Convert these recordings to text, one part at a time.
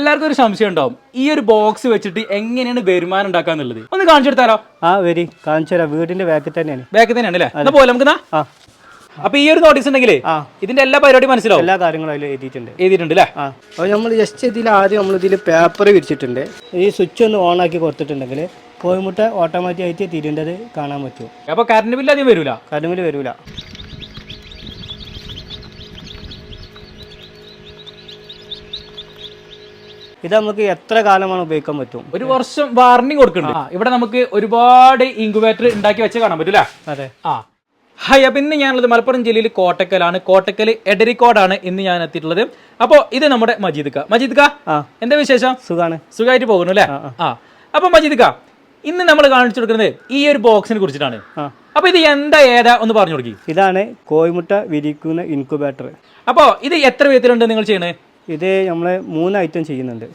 എല്ലാവർക്കും ഒരു സംശയം ഉണ്ടാവും ഈ ഒരു ബോക്സ് വെച്ചിട്ട് എങ്ങനെയാണ് വരുമാനം ഉണ്ടാക്കാന്നുള്ളത്. ഒന്ന് കാണിച്ചു കൊടുത്താലോ? വരി കാണിച്ചു തരാം. വീടിന്റെ ബാക്കിൽ തന്നെയാണ്. ബാക്കിൽ തന്നെയാണ് അല്ലേ? എന്നാ പോലെ നമുക്ക്. അപ്പൊ ഈ ഒരു നോട്ടീസ് ഉണ്ടെങ്കിലേ ഇതിന്റെ എല്ലാ പരിപാടിയും മനസ്സിലാവും. എല്ലാ കാര്യങ്ങളും അതിൽ എഴുതിയിട്ടുണ്ട് അല്ലേ? അപ്പൊ നമ്മൾ ജസ്റ്റ് ഇതിൽ ആദ്യം നമ്മൾ ഇതിൽ പേപ്പർ വിരിച്ചിട്ടുണ്ട്. ഈ സ്വിച്ച് ഒന്ന് ഓൺ ആക്കി കൊടുത്തിട്ടുണ്ടെങ്കിൽ കോഴിമുട്ട ഓട്ടോമാറ്റിക് ആയിട്ട് തിരിയേണ്ടത് കാണാൻ പറ്റും. അപ്പൊ കറണ്ട് ബില്ല് അധികം വരൂല? കറണ്ട് ബില്ല് വരൂല. ഇത് നമുക്ക് എത്ര കാലമാണ് ഉപയോഗിക്കാൻ പറ്റും? ഒരു വർഷം വാറന്റിങ് കൊടുക്കുന്നുണ്ട്. ഇവിടെ നമുക്ക് ഒരുപാട് ഇൻക്യുബേറ്റർ ഉണ്ടാക്കി വെച്ച് കാണാൻ പറ്റൂല? അതെ. ഹായ്, അപ്പം ഇന്ന് ഞാനുള്ളത് മലപ്പുറം ജില്ലയിൽ കോട്ടക്കലാണ്. കോട്ടക്കൽ എടരിക്കോടാണ് ഇന്ന് ഞാൻ എത്തിയിട്ടുള്ളത്. അപ്പോൾ ഇത് നമ്മുടെ മജീദ് ക എന്താ വിശേഷം? സുഖമായിട്ട് പോകുന്നു അല്ലേ? അപ്പൊ മജീദ് ക ഇന്ന് നമ്മൾ കാണിച്ചു കൊടുക്കുന്നത് ഈ ഒരു ബോക്സിനെ കുറിച്ചിട്ടാണ്. അപ്പൊ ഇത് ഏതാ ഒന്ന് പറഞ്ഞു കൊടുക്കി. ഇതാണ് കോഴിമുട്ട വിരിക്കുന്ന ഇൻക്യുബേറ്റർ. അപ്പൊ ഇത് എത്ര വിധത്തിലുണ്ട് നിങ്ങൾ ചെയ്യണേ? ഇത് നമ്മള് 3 ഐറ്റം ചെയ്യുന്നുണ്ട്.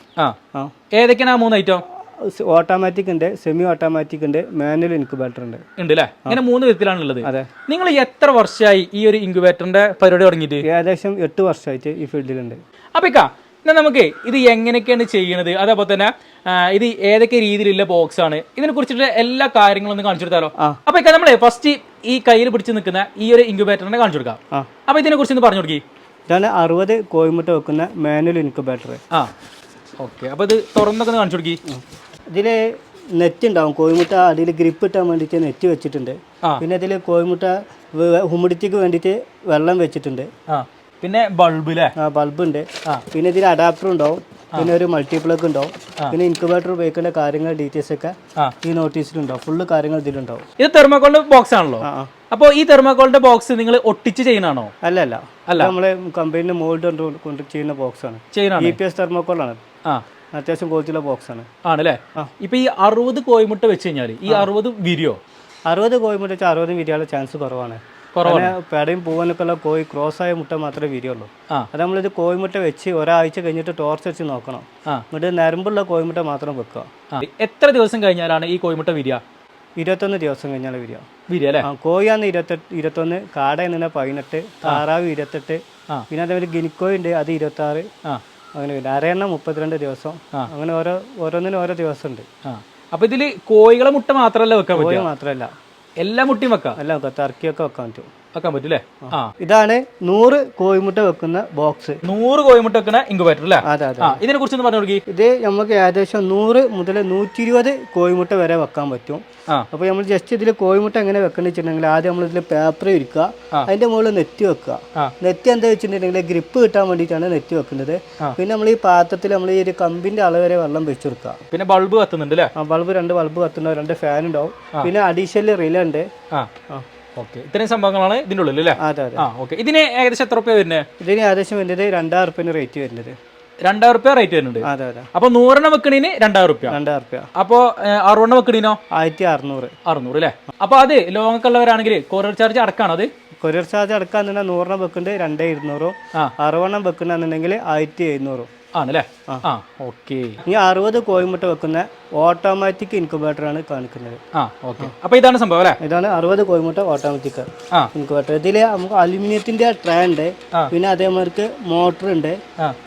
ഏതൊക്കെയാണ് ആ 3 ഐറ്റം? ഓട്ടോമാറ്റിക് ഉണ്ട്, സെമി ഓട്ടോമാറ്റിക് ഉണ്ട്, മാനുവൽ ഇൻക്യുബേറ്റർ ഉണ്ട്. അല്ലേ? ഇങ്ങനെ 3 വിധത്തിലാണുള്ളത്. അതെ. നിങ്ങൾ എത്ര വർഷമായി ഈ ഒരു ഇൻക്യുബേറ്ററിന്റെ പരിപാടി തുടങ്ങിയിട്ട്? ഏകദേശം 8 വർഷമായിട്ട് ഈ ഫീൽഡിലുണ്ട്. അപ്പൊ എന്നാൽ നമുക്ക് ഇത് എങ്ങനെയൊക്കെയാണ് ചെയ്യണത്, അതേപോലെ തന്നെ ഇത് ഏതൊക്കെ രീതിയിലുള്ള ബോക്സ് ആണ്, ഇതിനെ കുറിച്ചിട്ട് എല്ലാ കാര്യങ്ങളും ഒന്ന് കാണിച്ചു കൊടുത്താലോ? അപ്പൊ നമ്മളെ ഫസ്റ്റ് ഈ കയ്യിൽ പിടിച്ച് നിൽക്കുന്ന ഈ ഒരു ഇൻക്യുബേറ്ററിനെ കാണിച്ചു കൊടുക്കാം. അപ്പൊ ഇതിനെ കുറിച്ച് ഒന്ന് പറഞ്ഞു കൊടുക്കി. ഇതാണ് 60 കോഴിമുട്ട വെക്കുന്ന മാനുവൽ ഇൻക്യുബേറ്റർ. ഓക്കെ. അപ്പൊ ഇത് തുറന്നൊക്കെ കാണിച്ചു കൊടുക്കി. ഇതില് നെറ്റ് ഉണ്ടാവും. കോഴിമുട്ട അടിയിൽ ഗ്രിപ്പ് ഇട്ടാൻ വേണ്ടിയിട്ട് നെറ്റ് വെച്ചിട്ടുണ്ട്. പിന്നെ ഇതിൽ കോഴിമുട്ട ഹ്യൂമിഡിറ്റിക്ക് വേണ്ടിയിട്ട് വെള്ളം വെച്ചിട്ടുണ്ട്. പിന്നെ ബൾബ് ബൾബ് ഉണ്ട്. പിന്നെ ഇതിൽ അഡാപ്റ്റർ ഉണ്ടാവും. പിന്നെ ഒരു മൾട്ടിപ്ലഗ് ഉണ്ടാവും. പിന്നെ ഇൻക്യുബേറ്റർ ഉപയോഗിക്കേണ്ട കാര്യങ്ങൾ ഡീറ്റെയിൽസ് ഒക്കെ ഈ നോട്ടീസിലുണ്ടാവും. ഫുള്ള് കാര്യങ്ങൾ ഇതിലുണ്ടാവും. ഇത് തെർമോക്കോളിന്റെ ബോക്സ് ആണല്ലോ. അപ്പോൾ ഈ തെർമോക്കോളിന്റെ ബോക്സ് നിങ്ങൾ ഒട്ടിച്ച് ചെയ്യുന്നതാണോ? അല്ല, നമ്മള് കമ്പനിന്റെ മോൾഡ് കൊണ്ട് ചെയ്യുന്ന ബോക്സ് ആണ്. EPS തെർമോക്കോളാണ്. അത്യാവശ്യം ക്വാളിറ്റിയുള്ള ബോക്സ് ആണ്. ആണല്ലേ? ഇപ്പൊ ഈ 60 കോഴിമുട്ട വെച്ച് കഴിഞ്ഞാൽ ഈ 60 വിരിയോ? 60 കോഴിമുട്ട വെച്ചാൽ 60 വിരിയാനുള്ള ചാൻസ് കുറവാണ്. പേടയും പൂവനൊക്കെ ഉള്ള കോഴി ക്രോസ് ആയ മുട്ട മാത്രമേ വിരിയുള്ളൂ. അത് നമ്മളിത് കോഴിമുട്ട വെച്ച് ഒരാഴ്ച കഴിഞ്ഞിട്ട് ടോർച്ച് വെച്ച് നോക്കണം. എന്നിട്ട് നരമ്പുള്ള കോഴിമുട്ട മാത്രം വെക്കുക. എത്ര ദിവസം കഴിഞ്ഞാലാണ് ഈ കോഴിമുട്ട വിരിയ? 21 ദിവസം കഴിഞ്ഞാൽ വിരിയ അല്ലേ? കോഴിയാന്ന് 21, കാട എന്നിട്ട് 18, താറാവ് 28, പിന്നെ അതേപോലെ ഗിനിക്കോയി ഉണ്ട്, അത് 26. അങ്ങനെ വരും. അരയെണ്ണം 32 ദിവസം. അങ്ങനെ ഓരോന്നിനും ഓരോ ദിവസം ഉണ്ട്. അപ്പൊ ഇതില് കോഴികളെ മുട്ട മാത്രമല്ല വെക്കാൻ പറ്റും? കോഴി മാത്രമല്ല, എല്ലാ മുട്ടയും വെക്കാം. എല്ലാം വെക്കാം. ടർക്കിയൊക്കെ വെക്കാൻ പറ്റൂല്ലേ? ഇതാണ് 100 കോഴിമുട്ട വെക്കുന്ന ബോക്സ്. 100 കോഴിമുട്ട വെക്കുന്ന ഇൻക്യുബേറ്റർ അല്ലേ? ഇതിനെ കുറിച്ച് പറഞ്ഞു കൊടുക്കി. ഇത് നമുക്ക് ഏകദേശം 100 മുതൽ 120 കോഴിമുട്ട വരെ വെക്കാൻ പറ്റും. അപ്പൊ നമ്മൾ ജസ്റ്റ് ഇതിൽ കോഴിമുട്ട എങ്ങനെ വെക്കണമെന്ന് വെച്ചിട്ടുണ്ടെങ്കിൽ ആദ്യം നമ്മൾ ഇതിൽ പേപ്പർ ഇരിക്കുക, അതിന്റെ മുകളിൽ നെറ്റ് വെക്കുക. നെറ്റ് എന്താ വെച്ചിട്ടുണ്ടെങ്കിൽ ഗ്രിപ്പ് കിട്ടാൻ വേണ്ടിയിട്ടാണ് നെറ്റ് വെക്കുന്നത്. പിന്നെ നമ്മൾ ഈ പാത്രത്തിൽ നമ്മൾ ഈ ഒരു കമ്പിന്റെ അളവ് വരെ വെള്ളം വെച്ച് കൊടുക്കുക. പിന്നെ ബൾബ് കത്തുന്നുണ്ട് അല്ലേ? ബൾബ് 2 ബൾബ് കത്തുന്നുണ്ടാവും, 2 ഫാൻ ഉണ്ടാവും. പിന്നെ അഡീഷണൽ റിലേ ഉണ്ട്. ഇത്രയും സംഭവങ്ങളാണ് ഇതിന്റെ ഉള്ളിൽ അല്ലേ? ഇതിന് ഏകദേശം എത്ര രൂപ വരുന്നത്? ഇതിന് ഏകദേശം വരുന്നത് 2000 രൂപ റേറ്റ് വരുന്നത്. 2000 രൂപ റേറ്റ് വരുന്നുണ്ട്. അപ്പൊ 100 വെക്കണീന് 2000 രൂപ. അപ്പൊ 60 വെക്കണീനോ? 1600 അല്ലേ? അപ്പൊ അത് ലോങ്ങൊക്കെ ഉള്ളവരാണെങ്കിൽ കൊറിയർ ചാർജ് അടക്കാണോ? അത് കൊറിയർ ചാർജ് അടക്കാന്നുണ്ടെങ്കിൽ 100 വെക്കുന്നുണ്ട് 2200, 60 വെക്കുന്നുണ്ടെങ്കിൽ 1700 ആണല്ലേ? ഓക്കെ. ഈ 60 കോഴിമുട്ട വെക്കുന്ന ഓട്ടോമാറ്റിക് ഇൻക്യുബേറ്റർ ആണ് കാണിക്കുന്നത്. അപ്പൊ ഇതാണ് സംഭവം അല്ലേ? ഇതാണ് 60 കോഴിമുട്ട ഓട്ടോമാറ്റിക് ഇൻക്യുബേറ്റർ. ഇതില് നമുക്ക് അലുമിനിയത്തിന്റെ ട്രേ ഉണ്ട്. പിന്നെ അതേമാതിരി മോട്ടർ ഉണ്ട്.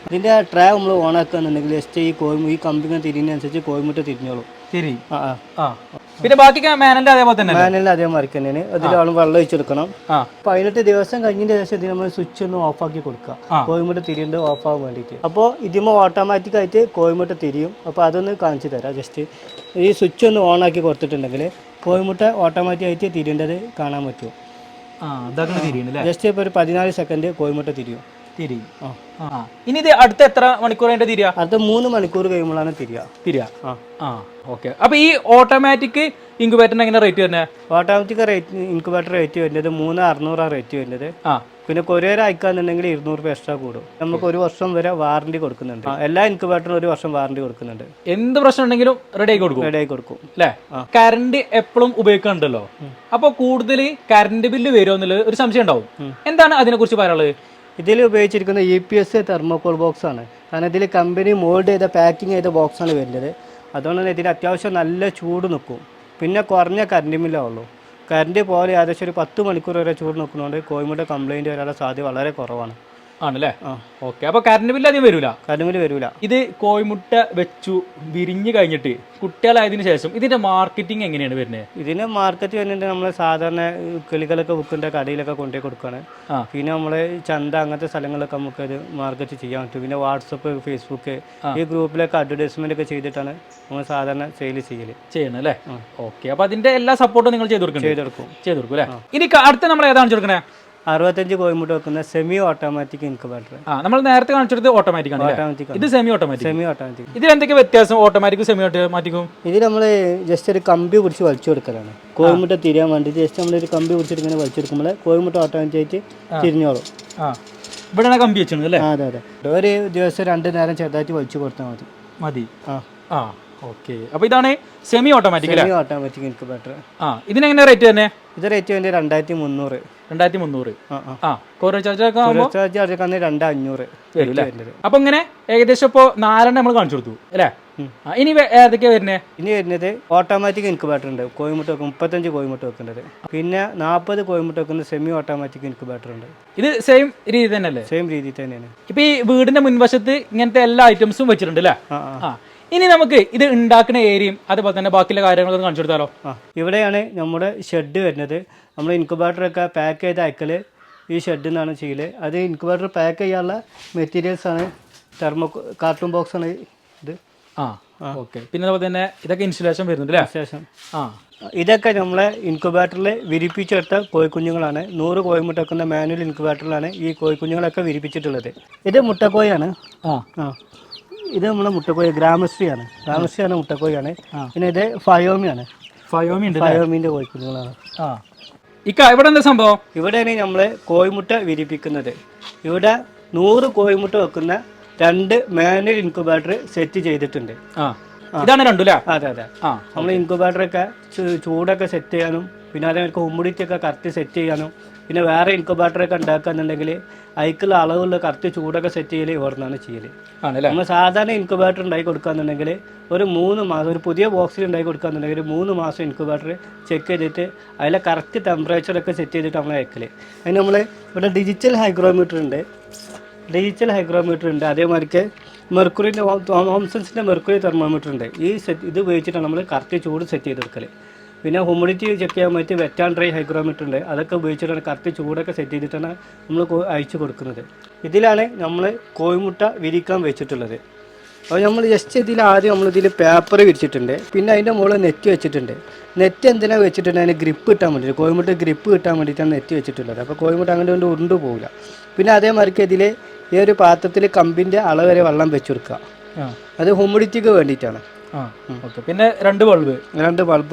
ഇതിന്റെ ട്രേ നമ്മൾ ഓൺ ആക്കുകയാണെന്നുണ്ടെങ്കിൽ ജസ്റ്റ് ഈ കമ്പിങ്ങനെ തിരിയുന്നതനുസരിച്ച് കോഴിമുട്ട തിരിഞ്ഞോളും. പിന്നെ ബാക്കി മാനലിന്റെ അതേപോലെ തന്നെ അതേമാതിരി തന്നെയാണ്. അതിൽ വെള്ളം ഒഴിച്ചെടുക്കണം. 18 ദിവസം കഴിഞ്ഞതിന് ശേഷം ഇതിന് നമ്മൾ സ്വിച്ച് ഒന്ന് ഓഫ് ആക്കി കൊടുക്കുക, കോഴിമുട്ട തിരിയുണ്ട് ഓഫ് ആകാൻ വേണ്ടിയിട്ട്. അപ്പോൾ ഇതിമോ ഓട്ടോമാറ്റിക് ആയിട്ട് കോഴിമുട്ട തിരിയും. അപ്പോൾ അതൊന്ന് കാണിച്ചു തരാം. ജസ്റ്റ് ഈ സ്വിച്ച് ഒന്ന് ഓൺ ആക്കി കൊടുത്തിട്ടുണ്ടെങ്കിൽ കോഴിമുട്ട ഓട്ടോമാറ്റിക് ആയിട്ട് തിരിയേണ്ടത് കാണാൻ പറ്റും. ജസ്റ്റ് ഇപ്പോൾ ഒരു 14 സെക്കൻഡ് കോഴിമുട്ട തിരിയും. ഇനി ഇത് അടുത്ത എത്ര മണിക്കൂർ അതിന്റെ തിരിയാ? അടുത്ത 3 മണിക്കൂർ കഴിയുമ്പോഴാണ് തിരിയാ. ഓക്കെ. അപ്പൊ ഈ ഓട്ടോമാറ്റിക് ഇൻക്യുബേറ്ററിന് എങ്ങനെ റേറ്റ് വരുന്നത്? ഓട്ടോമാറ്റിക് ഇൻക്യുബേറ്റർ റേറ്റ് വരുന്നത് 3600 റേറ്റ് വരുന്നത്. പിന്നെ കൊറിയർ അയക്കാന്നുണ്ടെങ്കിൽ 200 രൂപ എക്സ്ട്രാ കൂടും. നമുക്ക് 1 വർഷം വരെ വാറണ്ടി കൊടുക്കുന്നുണ്ട്. എല്ലാ ഇൻക്യുബേറ്ററിനും 1 വർഷം വാറണ്ടി കൊടുക്കുന്നുണ്ട്. എന്ത് പ്രശ്നം ഉണ്ടെങ്കിലും റെഡി ആയി കൊടുക്കും അല്ലേ? കറണ്ട് എപ്പോഴും ഉപയോഗിക്കണ്ടല്ലോ. അപ്പൊ കൂടുതൽ കറണ്ട് ബില്ല് വരുമോ എന്നുള്ളത് ഒരു സംശയം ഉണ്ടാവും. എന്താണ് അതിനെ കുറിച്ച് പറയാനുള്ളത്? ഇതിൽ ഉപയോഗിച്ചിരിക്കുന്ന EPS തെർമോക്കോൾ ബോക്സ് ആണ്. കാരണം ഇതിൽ കമ്പനി മോൾഡ് ചെയ്ത പാക്കിംഗ് ചെയ്ത ബോക്സാണ് വരുന്നത്. അതുകൊണ്ട് തന്നെ ഇതിൽ അത്യാവശ്യം നല്ല ചൂട് നിൽക്കും. പിന്നെ കുറഞ്ഞ കറണ്ട് ബില്ലാവുള്ളൂ. കറണ്ട് പോലെ ഏകദേശം ഒരു 10 മണിക്കൂർ വരെ ചൂട് നിൽക്കുന്നതുകൊണ്ട് കോഴിമുട്ട കംപ്ലൈൻറ്റ് വരാനുള്ള സാധ്യത വളരെ കുറവാണ്. ആണല്ലേ? ഓക്കെ. അപ്പൊ കറണ്ട് ബില്ല് അധികം വരൂല? കറണ്ട് ബില്ല് വരൂല. ഇത് കോഴിമുട്ട വെച്ചു വിരിഞ്ഞു കഴിഞ്ഞിട്ട് കുട്ടികളായതിനു ശേഷം ഇതിന്റെ മാർക്കറ്റിംഗ് എങ്ങനെയാണ് വരുന്നത്? ഇതിന് മാർക്കറ്റ് വരുന്നുണ്ട് നമ്മൾ സാധാരണ കിളികളൊക്കെ വിൽക്കുന്ന കടയിലൊക്കെ കൊണ്ടുപോയി കൊടുക്കുകയാണ്. പിന്നെ നമ്മള് ചന്ത അങ്ങനത്തെ സ്ഥലങ്ങളിലൊക്കെ നമുക്ക് അത് മാർക്കറ്റ് ചെയ്യാൻ പറ്റും. പിന്നെ വാട്സപ്പ്, ഫേസ്ബുക്ക് ഈ ഗ്രൂപ്പിലൊക്കെ അഡ്വർടൈസ്മെന്റ് ഒക്കെ ചെയ്തിട്ടാണ് നമ്മൾ സാധാരണ സെയിൽ ചെയ്യണം അല്ലേ? ഓക്കെ. അപ്പൊ അതിന്റെ എല്ലാ സപ്പോർട്ടും നിങ്ങൾ ചെയ്തു കൊടുക്കും അല്ലേ? ഇനി അടുത്ത നമ്മൾ ഏതാണ് കൊടുക്കണേ? 65 കോഴിമുട്ട വെക്കുന്ന സെമി ഓട്ടോമാറ്റിക് ഇൻക്യുബേറ്റർ. നമ്മൾ നേരത്തെ കാണിച്ചത് ഓട്ടോമാറ്റിക് ആണ്. ഇത് സെമി ഓട്ടോമാറ്റിക്. ഇതിൽ എന്തൊക്കെ വ്യത്യാസം ഓട്ടോമാറ്റിക്കും സെമി ഓട്ടോമാറ്റിക്കും? ഇതിൽ നമ്മൾ ജസ്റ്റ് ഒരു കമ്പി പിടിച്ച് വലിച്ചു കൊടുക്കലാണ്. കോഴിമുട്ട തിരിയാൻ വേണ്ടി ജസ്റ്റ് നമ്മളൊരു കമ്പി പിടിച്ചിട്ട് ഇങ്ങനെ വലിച്ചെടുക്കുമ്പോൾ കോഴിമുട്ട ഓട്ടോമാറ്റിക് ആയിട്ട് തിരിഞ്ഞോളും. ഇവിടെ കമ്പി വെച്ചിട്ടുണ്ട് അല്ലേ? അതെ. ഒരു ദിവസം 2 നേരം ചെറുതായിട്ട് വലിച്ചു കൊടുത്താൽ മതി. ഓക്കെ. അപ്പൊ ഇതാണ് സെമി ഓട്ടോമാറ്റിക് ഇൻക്യുബേറ്റർ. ഇതിനെങ്ങനെ റേറ്റ് തന്നെ? ഇത് റേറ്റ് വേണ്ടി 2300. 2300. ചാർജ് 2500 വരും. അപ്പൊ ഇങ്ങനെ ഏകദേശം ഇപ്പൊ 4 നമ്മൾ കാണിച്ചു കൊടുത്തു അല്ലേ? ഇനി ഏതൊക്കെയാ വരുന്നത്? ഇനി വരുന്നത് ഓട്ടോമാറ്റിക് ഇൻക്യുബേറ്റർ ഉണ്ട്. കോഴിമുട്ട 35 കോഴിമുട്ട വെക്കേണ്ടത്. പിന്നെ 40 കോഴിമുട്ട വെക്കുന്ന സെമി ഓട്ടോമാറ്റിക് ഇൻക്യുബേറ്റർ ഉണ്ട്. ഇത് സെയിം രീതി തന്നെയല്ലേ? സെയിം രീതി തന്നെയാണ്. ഇപ്പൊ ഈ വീടിന്റെ മുൻവശത്ത് ഇങ്ങനത്തെ എല്ലാ ഐറ്റംസും വെച്ചിട്ടുണ്ട് അല്ലേ? ഇനി നമുക്ക് ഇത് ഉണ്ടാക്കുന്ന ഏരിയയും അതുപോലെ തന്നെ ബാക്കിയുള്ള കാര്യങ്ങളൊക്കെ കാണിച്ചു കൊടുത്താലോ? ഇവിടെയാണ് നമ്മുടെ ഷെഡ് വരുന്നത്. നമ്മൾ ഇൻക്യുബേറ്ററൊക്കെ പാക്ക് ചെയ്ത് അയക്കല് ഈ ഷെഡിൽ നിന്നാണ് ചെയ്യല്. അത് ഇൻക്യുബേറ്റർ പാക്ക് ചെയ്യാനുള്ള മെറ്റീരിയൽസ് ആണ്. കാർട്ടൂൺ ബോക്സ് ആണ് ഇത്. ഓക്കെ. പിന്നെ അതുപോലെ തന്നെ ഇതൊക്കെ ഇൻസുലേഷൻ വരുന്നുണ്ട് അല്ലേ? ഇൻസുലേഷൻ. ഇതൊക്കെ നമ്മളെ ഇൻക്യുബേറ്ററിൽ വിരിപ്പിച്ചെടുത്ത കോഴിക്കുഞ്ഞുങ്ങളാണ്. 100 കോഴിമുട്ട വെക്കുന്ന മാനുവൽ ഇൻക്യുബേറ്ററിലാണ് ഈ കോഴിക്കുഞ്ഞുങ്ങളൊക്കെ വിരിപ്പിച്ചിട്ടുള്ളത്. ഇത് മുട്ടക്കോയാണ്. ഇത് നമ്മളെ മുട്ടക്കോഴി ഗ്രാമശ്രീയാണ് മുട്ടക്കോഴിയാണ്. പിന്നെ ഇത് ഫയോമിന്റെ കോഴിക്കുഞ്ഞുങ്ങളാണ്. ഇവിടെ എന്താ സംഭവം? ഇവിടെയാണ് നമ്മള് കോഴിമുട്ട വിരിപ്പിക്കുന്നത്. ഇവിടെ 100 കോഴിമുട്ട വെക്കുന്ന 2 മാനുവൽ ഇൻക്യുബേറ്റർ സെറ്റ് ചെയ്തിട്ടുണ്ട്. ഇതാണ് രണ്ടും? അതെ. നമ്മൾ ഇൻക്യുബേറ്ററൊക്കെ ചൂടൊക്കെ സെറ്റ് ചെയ്യാനും പിന്നെ അതേപോലെ ഹ്യൂമിഡിറ്റി ഒക്കെ കറക്റ്റ് സെറ്റ് ചെയ്യാനും പിന്നെ വേറെ ഇൻക്യുബേറ്ററൊക്കെ ഉണ്ടാക്കുകയെന്നുണ്ടെങ്കിൽ അതിക്കുള്ള അളവുള്ള കറക്റ്റ് ചൂടൊക്കെ സെറ്റ് ചെയ്യൽ ഇവിടെ നിന്നാണ് ചെയ്യല്. നമ്മൾ സാധാരണ ഇൻക്യുബേറ്റർ ഉണ്ടാക്കി കൊടുക്കുകയെന്നുണ്ടെങ്കിൽ ഒരു 3 മാസം ഒരു പുതിയ ബോക്സിൽ ഉണ്ടാക്കി കൊടുക്കുകയെന്നുണ്ടെങ്കിൽ 3 മാസം ഇൻക്യുബേറ്റർ ചെക്ക് ചെയ്തിട്ട് അതിലെ കറക്റ്റ് ടെമ്പറേച്ചറൊക്കെ സെറ്റ് ചെയ്തിട്ട് നമ്മൾ അയക്കല്. അതിന് നമ്മൾ ഇവിടെ ഡിജിറ്റൽ ഹൈഗ്രോമീറ്റർ ഉണ്ട്. അതേമാതിരിക്ക് മെർക്കുറിൻ്റെ ഹോംസൺസിൻ്റെ മെർക്കുറി തെർമോമീറ്റർ ഉണ്ട്. ഇത് ഉപയോഗിച്ചിട്ടാണ് നമ്മൾ കറക്റ്റ് ചൂട് സെറ്റ് ചെയ്തെടുക്കല്. പിന്നെ ഹ്യൂമിഡിറ്റി ചെക്ക് ചെയ്യാൻ പറ്റി വെറ്റ് ആൻഡ് ഡ്രൈ ഹൈഗ്രോമീറ്റർ ഉണ്ട്. അതൊക്കെ ഉപയോഗിച്ചിട്ടാണ് കറക്റ്റ് ചൂടൊക്കെ സെറ്റ് ചെയ്തിട്ടാണ് നമ്മൾ അയച്ചു കൊടുക്കുന്നത്. ഇതിലാണ് നമ്മൾ കോഴിമുട്ട വിരിക്കാൻ വെച്ചിട്ടുള്ളത്. അപ്പോൾ നമ്മൾ ജസ്റ്റ് ആദ്യം നമ്മളിതിൽ പേപ്പർ വിരിച്ചിട്ടുണ്ട്. പിന്നെ അതിൻ്റെ മുകളിൽ നെറ്റ് വെച്ചിട്ടുണ്ട്. നെറ്റ് എന്തിനാണ് വെച്ചിട്ടുണ്ട്? അതിന് ഗ്രിപ്പ് കിട്ടാൻ വേണ്ടിയിട്ട്, കോഴിമുട്ട ഗ്രിപ്പ് കിട്ടാൻ വേണ്ടിയിട്ടാണ് നെറ്റ് വെച്ചിട്ടുള്ളത്. അപ്പോൾ കോഴിമുട്ട അങ്ങനെ കൊണ്ട് ഉരുണ്ടു പോകില്ല. പിന്നെ അതേമാതിരിക്ക് ഇതിൽ ഈ ഒരു പാത്രത്തിൽ കമ്പിൻ്റെ അളവ് വരെ വെള്ളം വെച്ച് കൊടുക്കുക. അത് ഹ്യൂമിഡിറ്റിക്ക് വേണ്ടിയിട്ടാണ്. പിന്നെ 2 ബൾബ്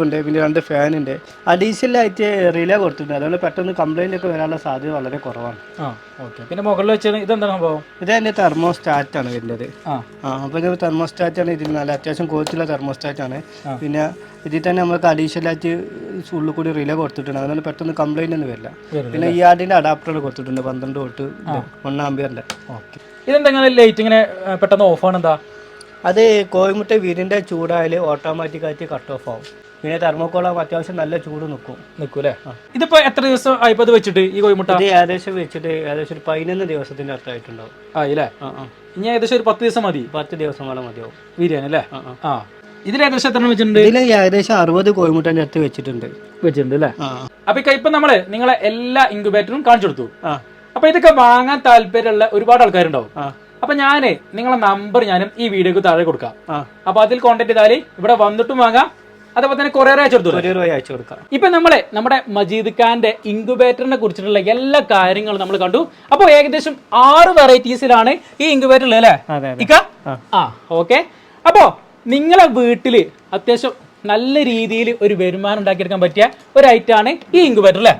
ഉണ്ട്. പിന്നെ 2 ഫാൻ ഉണ്ട്. അഡീഷണൽ ആയിട്ട് റിലേ കൊടുത്തിട്ടുണ്ട്. അതുകൊണ്ട് പെട്ടെന്ന് കംപ്ലൈന്റ് ഒക്കെ വരാനുള്ള സാധ്യത വളരെ കുറവാണ്. പിന്നെ മുകളിൽ വെച്ചാൽ ഇതെന്താണ് സംഭവം? ഇത് അതിന്റെ തെർമോസ്റ്റാറ്റ് ആണ് വരുന്നത്. അപ്പോൾ ഇത് തെർമോസ്റ്റാറ്റ് ആണ്. ഇതിന് നല്ല അത്യാവശ്യം കോച്ചുള്ള തെർമോസ്റ്റാറ്റ് ആണ്. പിന്നെ ഇതിൽ തന്നെ നമുക്ക് അഡീഷണൽ ആയിട്ട് ഉള്ളിൽ കൂടി റിലേ കൊടുത്തിട്ടുണ്ട്. അതുകൊണ്ട് പെട്ടെന്ന് കംപ്ലൈന്റ് ഒന്നും വരില്ല. പിന്നെ ഈ ആഡിന്റെ അഡാപ്റ്റർ കൊടുത്തിട്ടുണ്ട് 12 വോൾട്ട് 1 ആംപിയറിന്റെ. ഇതെന്തെങ്കിലും ലൈറ്റ് ഇങ്ങനെ പെട്ടെന്ന് ഓഫ് ആണ്? എന്താ അത് കോഴിമുട്ട വീടിൻ്റെ ചൂടായാൽ ഓട്ടോമാറ്റിക്കായിട്ട് കട്ട് ഓഫ് ആവും. പിന്നെ തെർമോക്കോളാകുമ്പോൾ അത്യാവശ്യം നല്ല ചൂട് നിൽക്കൂലേ? ഇതിപ്പോ എത്ര ദിവസം ആയിപ്പോ വെച്ചിട്ട് ഈ കോഴിമുട്ട? ഇത് ഏകദേശം വെച്ചിട്ട് ഏകദേശം ഒരു 11 ദിവസത്തിന്റെ അടുത്തായിട്ടുണ്ടാവും. ഇനി ഏകദേശം ഒരു 10 ദിവസം മതി. 10 ദിവസം വേണം മതിയാവും ബിരിയാണി അല്ലേ? ഇതിൽ ഏകദേശം എത്ര വെച്ചിട്ടുണ്ട്? ഇതിൽ ഏകദേശം 60 കോഴിമുട്ടന്റെ അടുത്ത് വെച്ചിട്ടുണ്ട് അല്ലേ? അപ്പൊ ഇപ്പൊ നമ്മള് നിങ്ങളെ എല്ലാ ഇൻക്യുബേറ്ററും കാണിച്ചു കൊടുത്തു. അപ്പൊ ഇതൊക്കെ വാങ്ങാൻ താല്പര്യമുള്ള ഒരുപാട് ആൾക്കാരുണ്ടാവും. അപ്പൊ ഞാന് നിങ്ങളെ നമ്പർ ഞാനും ഈ വീഡിയോക്ക് താഴെ കൊടുക്കാം. അപ്പൊ അതിൽ കോൺടാക്ട് ചെയ്താൽ ഇവിടെ വന്നിട്ടും വാങ്ങാം. അതേപോലെ തന്നെ കൊറിയർ അയച്ചു കൊടുക്കാം. ഇപ്പൊ നമ്മുടെ മജീദ് ഖാന്റെ ഇൻക്യുബേറ്ററിനെ കുറിച്ചിട്ടുള്ള എല്ലാ കാര്യങ്ങളും നമ്മൾ കണ്ടു. അപ്പൊ ഏകദേശം 6 വെറൈറ്റീസിലാണ് ഈ ഇൻക്യുബേറ്റർ അല്ലേ? ഓക്കെ. അപ്പോ നിങ്ങളെ വീട്ടില് അത്യാവശ്യം നല്ല രീതിയിൽ ഒരു വരുമാനം ഉണ്ടാക്കിയെടുക്കാൻ പറ്റിയ ഒരു ഐറ്റാണ് ഈ ഇൻക്യുബേറ്റർ അല്ലേ?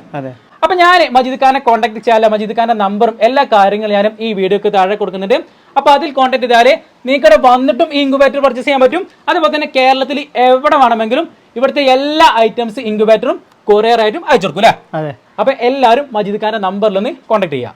അപ്പൊ ഞാൻ മജീദ് ഖാനെ കോൺടാക്ട് ചെയ്യാൻ മജീദ് ഖാന്റെ നമ്പറും എല്ലാ കാര്യങ്ങളും ഞാനും ഈ വീഡിയോക്ക് താഴെ കൊടുക്കുന്നുണ്ട്. അപ്പൊ അതിൽ കോൺടാക്ട് ചെയ്താല് നിങ്ങൾക്ക് വന്നിട്ടും ഈ ഇൻക്യുബേറ്റർ പർച്ചേസ് ചെയ്യാൻ പറ്റും. അതുപോലെ തന്നെ കേരളത്തിൽ എവിടെ വേണമെങ്കിലും ഇവിടുത്തെ എല്ലാ ഐറ്റംസ് ഇൻക്യുബേറ്ററും കൊറിയർ ആയിട്ടും അയച്ചു കൊടുക്കും അല്ലേ? അപ്പൊ എല്ലാവരും മജീദ് ഖാന്റെ നമ്പറിൽ ഒന്ന് കോൺടാക്ട് ചെയ്യാം.